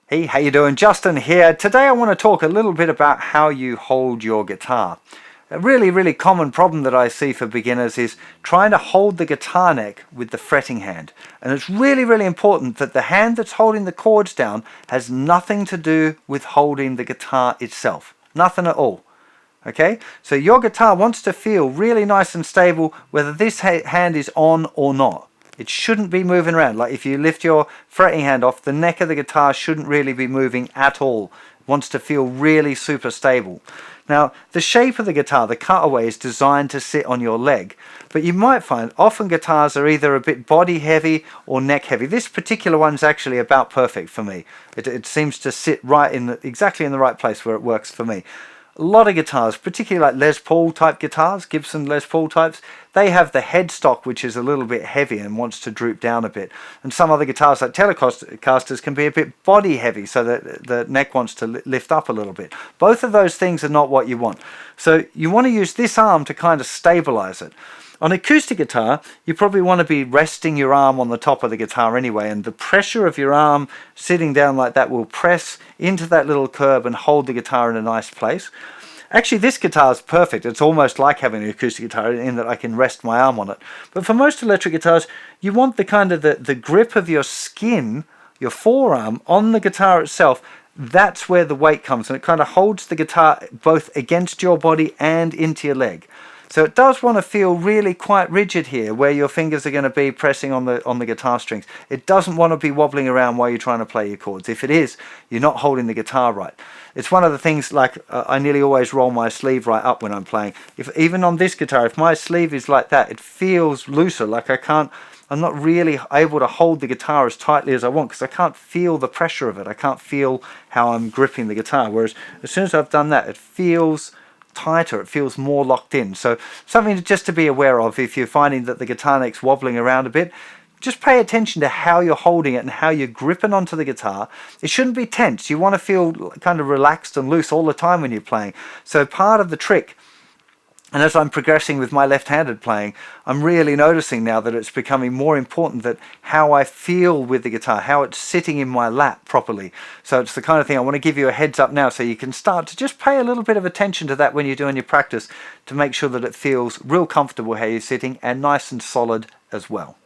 Hey, how you doing? Justin here. Today I want to talk a little bit about how you hold your guitar. A really common problem that I see for beginners is trying to hold the guitar neck with the fretting hand. And it's really important that the hand that's holding the chords down has nothing to do with holding the guitar itself. Nothing at all. Okay? So your guitar wants to feel really nice and stable whether this hand is on or not. It shouldn't be moving around. Like if you lift your fretting hand off, the neck of the guitar shouldn't really be moving at all. It wants to feel really super stable. Now, the shape of the guitar, the cutaway, is designed to sit on your leg. But you might find often guitars are either a bit body heavy or neck heavy. This particular one's actually about perfect for me. It seems to sit right in exactly in the right place where it works for me. A lot of guitars, particularly like Les Paul type guitars, Gibson Les Paul types, they have the headstock which is a little bit heavy and wants to droop down a bit. And some other guitars like Telecasters can be a bit body heavy so that the neck wants to lift up a little bit. Both of those things are not what you want. So you want to use this arm to kind of stabilize it. On acoustic guitar, you probably want to be resting your arm on the top of the guitar anyway, and the pressure of your arm sitting down like that will press into that little curve and hold the guitar in a nice place. Actually, this guitar is perfect. It's almost like having an acoustic guitar in that I can rest my arm on it. But for most electric guitars, you want the kind of the grip of your skin, your forearm, on the guitar itself. That's where the weight comes, and it kind of holds the guitar both against your body and into your leg. So it does want to feel really quite rigid here, where your fingers are going to be pressing on the guitar strings. It doesn't want to be wobbling around while you're trying to play your chords. If it is, you're not holding the guitar right. It's one of the things, like I nearly always roll my sleeve right up when I'm playing. Even on this guitar, if my sleeve is like that, it feels looser, like I'm not really able to hold the guitar as tightly as I want because I can't feel the pressure of it. I can't feel how I'm gripping the guitar. Whereas as soon as I've done that, it feels tighter, it feels more locked in. So something just to be aware of if you're finding that the guitar neck's wobbling around a bit. Just pay attention to how you're holding it and how you're gripping onto the guitar. It shouldn't be tense. You want to feel kind of relaxed and loose all the time when you're playing. So part of the trick, and as I'm progressing with my left-handed playing, I'm really noticing now that it's becoming more important that how I feel with the guitar, how it's sitting in my lap properly. So it's the kind of thing I want to give you a heads up now so you can start to just pay a little bit of attention to that when you're doing your practice to make sure that it feels real comfortable how you're sitting and nice and solid as well.